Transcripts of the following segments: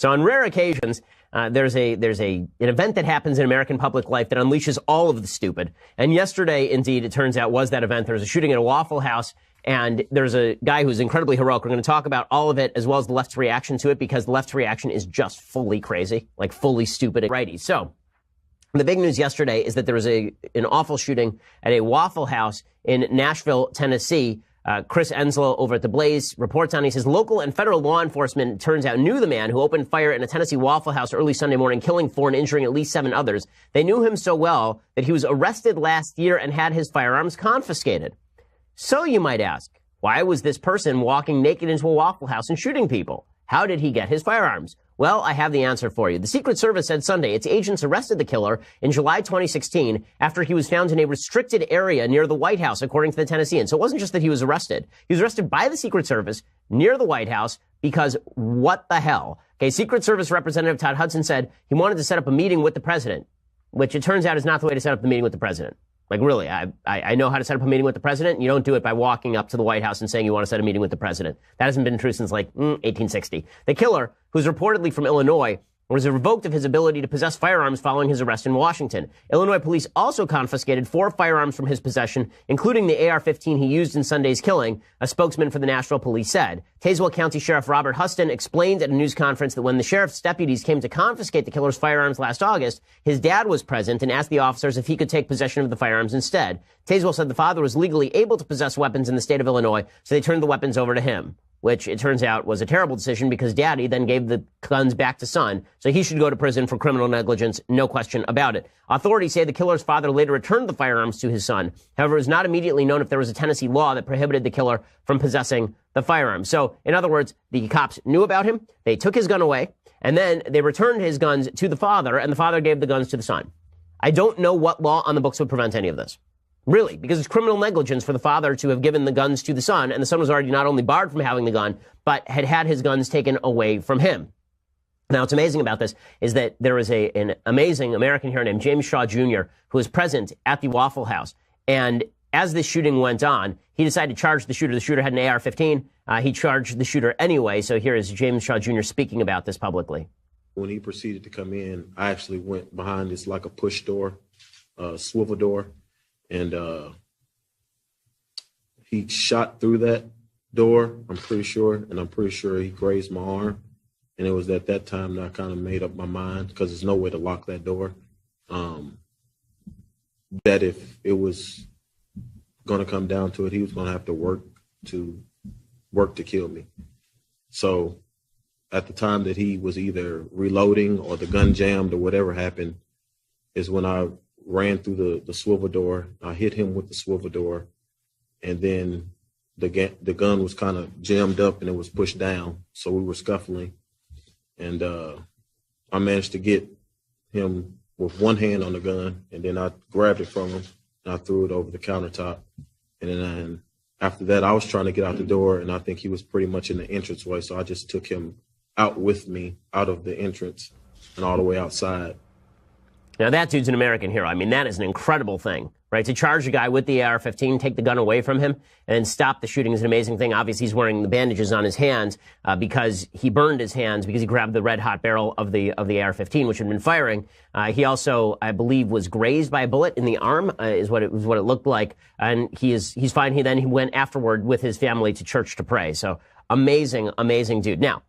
So on rare occasions, there's an event that happens in American public life that unleashes all of the stupid. And yesterday, indeed, it turns out was that event. There was a shooting at a Waffle House, and there's a guy who's incredibly heroic. We're going to talk about all of it as well as the left's reaction to it, because the left's reaction is just fully crazy, like fully stupid and righty. So the big news yesterday is that there was an awful shooting at a Waffle House in Nashville, Tennessee. Chris Enslow over at The Blaze reports on. He says local and federal law enforcement, turns out, knew the man who opened fire in a Tennessee Waffle House early Sunday morning, killing 4 and injuring at least 7 others. They knew him so well that he was arrested last year and had his firearms confiscated. So you might ask, why was this person walking naked into a Waffle House and shooting people? How did he get his firearms? Well, I have the answer for you. The Secret Service said Sunday its agents arrested the killer in July 2016 after he was found in a restricted area near the White House, according to the Tennessean. So it wasn't just that he was arrested. He was arrested by the Secret Service near the White House because what the hell? Okay, Secret Service Representative Todd Hudson said he wanted to set up a meeting with the president, which it turns out is not the way to set up the meeting with the president. Like, really, I know how to set up a meeting with the president. You don't do it by walking up to the White House and saying you want to set a meeting with the president. That hasn't been true since, 1860. The killer, who's reportedly from Illinois, was revoked of his ability to possess firearms following his arrest in Washington. Illinois police also confiscated 4 firearms from his possession, including the AR-15 he used in Sunday's killing, a spokesman for the Nashville police said. Tazewell County Sheriff Robert Huston explained at a news conference that when the sheriff's deputies came to confiscate the killer's firearms last August, his dad was present and asked the officers if he could take possession of the firearms instead. Tazewell said the father was legally able to possess weapons in the state of Illinois, so they turned the weapons over to him, which it turns out was a terrible decision because daddy then gave the guns back to son. So he should go to prison for criminal negligence, no question about it. Authorities say the killer's father later returned the firearms to his son. However, it was not immediately known if there was a Tennessee law that prohibited the killer from possessing the firearms. So, in other words, the cops knew about him, they took his gun away, and then they returned his guns to the father, and the father gave the guns to the son. I don't know what law on the books would prevent any of this. Really, because it's criminal negligence for the father to have given the guns to the son, and the son was already not only barred from having the gun, but had his guns taken away from him. Now, what's amazing about this is that there is an amazing American hero named James Shaw Jr. who was present at the Waffle House. And as this shooting went on, he decided to charge the shooter. The shooter had an AR-15. He charged the shooter anyway. So here is James Shaw Jr. speaking about this publicly. When he proceeded to come in, I actually went behind this like a push door, swivel door. And he shot through that door, I'm pretty sure. And I'm pretty sure he grazed my arm. And it was at that time that I kind of made up my mind, because there's no way to lock that door, that if it was going to come down to it, he was going to have to work to kill me. So at the time that he was either reloading or the gun jammed or whatever happened is when I ran through the swivel door. I hit him with the swivel door, and then the gun was kind of jammed up and it was pushed down. So we were scuffling, and I managed to get him with one hand on the gun, and then I grabbed it from him and I threw it over the countertop. And then after that, I was trying to get out the door, and I think he was pretty much in the entranceway. So I just took him out with me out of the entrance and all the way outside. Now, that dude's an American hero. I mean, that is an incredible thing, right? To charge a guy with the AR-15, take the gun away from him, and then stop the shooting is an amazing thing. Obviously, he's wearing the bandages on his hands because he burned his hands because he grabbed the red-hot barrel of the AR-15, which had been firing. He also, I believe, was grazed by a bullet in the arm, is what it looked like. And he's fine. He went afterward with his family to church to pray. So amazing, amazing dude. Now,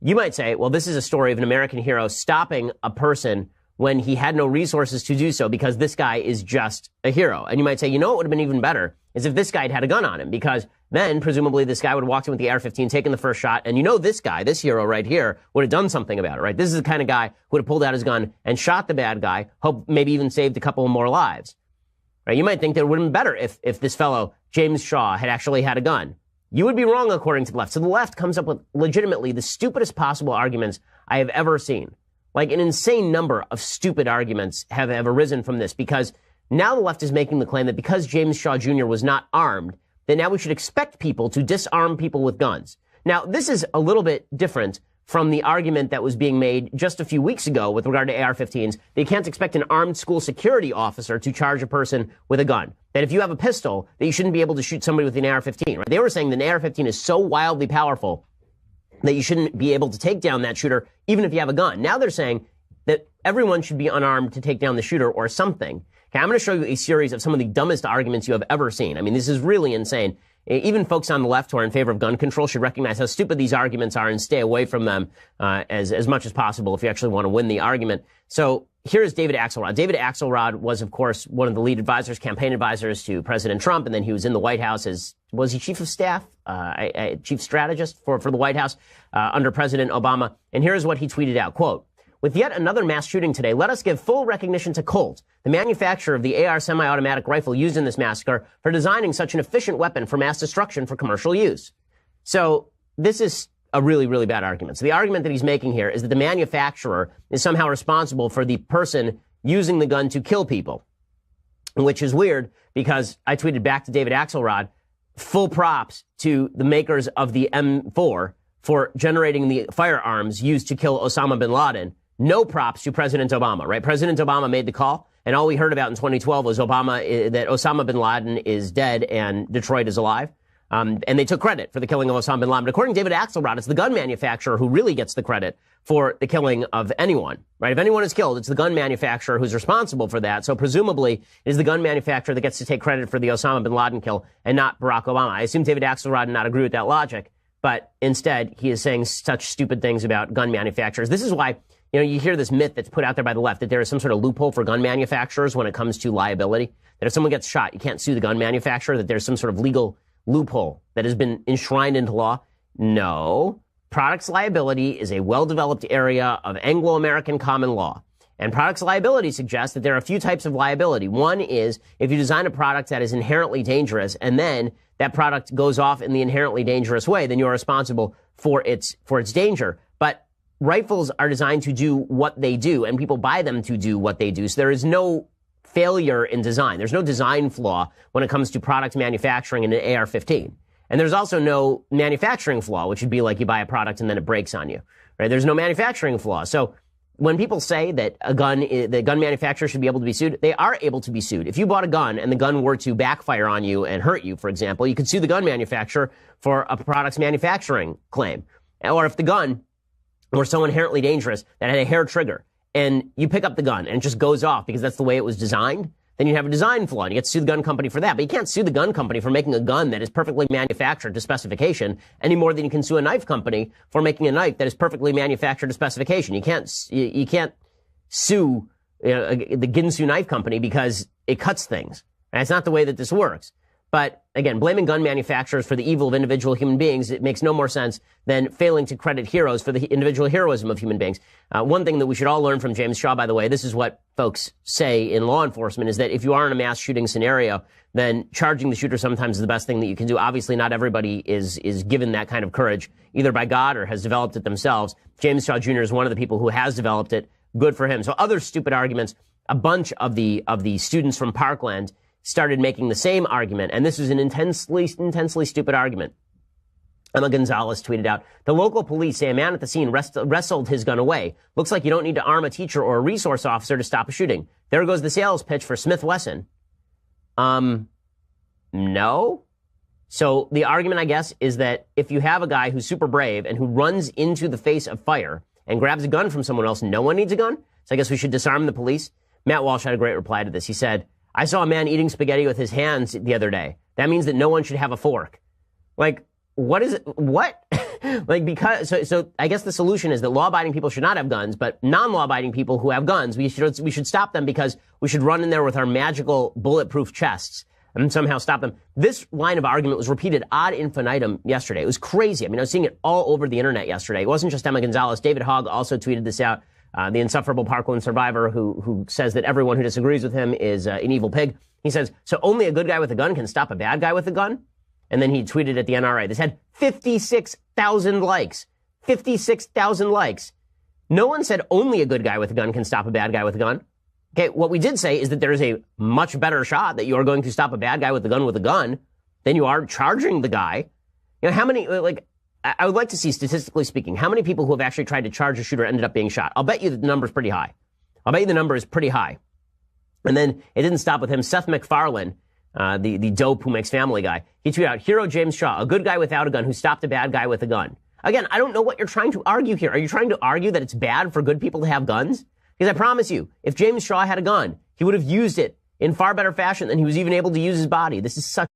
you might say, well, this is a story of an American hero stopping a person when he had no resources to do so because this guy is just a hero. And you might say, you know what would have been even better is if this guy had had a gun on him, because then presumably this guy would have walked in with the AR-15, taken the first shot, and this guy, this hero right here, would have done something about it, right? This is the kind of guy who would have pulled out his gun and shot the bad guy, hope maybe even saved a couple more lives. Right? You might think that it would have been better if this fellow, James Shaw, had actually had a gun. You would be wrong according to the left. So the left comes up with legitimately the stupidest possible arguments I have ever seen. Like an insane number of stupid arguments have arisen from this, because now the left is making the claim that because James Shaw Jr. was not armed, then now we should expect people to disarm people with guns. Now, this is a little bit different from the argument that was being made just a few weeks ago with regard to AR-15s. They can't expect an armed school security officer to charge a person with a gun. That if you have a pistol, that you shouldn't be able to shoot somebody with an AR-15. Right? They were saying that an AR-15 is so wildly powerful that you shouldn't be able to take down that shooter even if you have a gun. Now they're saying that everyone should be unarmed to take down the shooter or something. Okay, I'm going to show you a series of some of the dumbest arguments you have ever seen. I mean, this is really insane. Even folks on the left who are in favor of gun control should recognize how stupid these arguments are and stay away from them as much as possible if you actually want to win the argument. So here's David Axelrod. David Axelrod was, of course, one of the lead advisors, campaign advisors to President Trump, and then he was in the White House as, was he chief of staff, chief strategist for the White House under President Obama. And here's what he tweeted out, quote, "With yet another mass shooting today, let us give full recognition to Colt, the manufacturer of the AR semi-automatic rifle used in this massacre, for designing such an efficient weapon for mass destruction for commercial use." So this is a really, really bad argument. So the argument that he's making here is that the manufacturer is somehow responsible for the person using the gun to kill people, which is weird because I tweeted back to David Axelrod, full props to the makers of the M4 for generating the firearms used to kill Osama bin Laden. No props to President Obama, right? President Obama made the call, and all we heard about in 2012 was that Osama bin Laden is dead and Detroit is alive. And they took credit for the killing of Osama bin Laden. But according to David Axelrod, it's the gun manufacturer who really gets the credit for the killing of anyone, right? If anyone is killed, it's the gun manufacturer who's responsible for that. So presumably, it is the gun manufacturer that gets to take credit for the Osama bin Laden kill and not Barack Obama. I assume David Axelrod did not agree with that logic, but instead, he is saying such stupid things about gun manufacturers. This is why, you hear this myth that's put out there by the left that there is some sort of loophole for gun manufacturers when it comes to liability, that if someone gets shot, you can't sue the gun manufacturer, that there's some sort of legal loophole that has been enshrined into law. No. Products liability is a well-developed area of Anglo-American common law. And products liability suggests that there are a few types of liability. One is if you design a product that is inherently dangerous and then that product goes off in the inherently dangerous way, then you're responsible for its danger. But rifles are designed to do what they do, and people buy them to do what they do. So there is no failure in design. There's no design flaw when it comes to product manufacturing in an AR-15. And there's also no manufacturing flaw, which would be like you buy a product and then it breaks on you, right? There's no manufacturing flaw. So when people say that the gun manufacturer should be able to be sued, they are able to be sued. If you bought a gun and the gun were to backfire on you and hurt you, for example, you could sue the gun manufacturer for a product's manufacturing claim. Or if the gun were so inherently dangerous that it had a hair trigger, and you pick up the gun and it just goes off because that's the way it was designed, then you have a design flaw and you get to sue the gun company for that. But you can't sue the gun company for making a gun that is perfectly manufactured to specification any more than you can sue a knife company for making a knife that is perfectly manufactured to specification. You can't sue the Ginsu knife company because it cuts things. And it's not the way that this works. But again, blaming gun manufacturers for the evil of individual human beings, it makes no more sense than failing to credit heroes for the individual heroism of human beings. One thing that we should all learn from James Shaw, by the way, this is what folks say in law enforcement, is that if you are in a mass shooting scenario, then charging the shooter sometimes is the best thing that you can do. Obviously, not everybody is given that kind of courage, either by God or has developed it themselves. James Shaw Jr. is one of the people who has developed it. Good for him. So other stupid arguments, a bunch of the students from Parkland started making the same argument, and this is an intensely stupid argument. Emma Gonzalez tweeted out, "The local police say a man at the scene wrestled his gun away. Looks like you don't need to arm a teacher or a resource officer to stop a shooting. There goes the sales pitch for Smith Wesson." No. So the argument, I guess, is that if you have a guy who's super brave and who runs into the face of fire and grabs a gun from someone else, no one needs a gun? So I guess we should disarm the police? Matt Walsh had a great reply to this. He said, "I saw a man eating spaghetti with his hands the other day. That means that no one should have a fork." Like, what is it? What? So I guess the solution is that law-abiding people should not have guns, but non-law-abiding people who have guns, we should stop them because we should run in there with our magical bulletproof chests and somehow stop them. This line of argument was repeated ad infinitum yesterday. It was crazy. I mean, I was seeing it all over the internet yesterday. It wasn't just Emma Gonzalez. David Hogg also tweeted this out. The insufferable Parkland survivor who says that everyone who disagrees with him is an evil pig. He says, "So only a good guy with a gun can stop a bad guy with a gun?" And then he tweeted at the NRA. This had 56,000 likes. 56,000 likes. No one said only a good guy with a gun can stop a bad guy with a gun. Okay, what we did say is that there is a much better shot that you are going to stop a bad guy with a gun than you are charging the guy. How many, I would like to see, statistically speaking, how many people who have actually tried to charge a shooter ended up being shot. I'll bet you that the number is pretty high. And then it didn't stop with him. Seth MacFarlane, the dope who makes Family Guy, he tweeted out, "Hero James Shaw, a good guy without a gun who stopped a bad guy with a gun. Again, I don't know what you're trying to argue here. Are you trying to argue that it's bad for good people to have guns? Because I promise you, if James Shaw had a gun, he would have used it in far better fashion than he was even able to use his body. This is such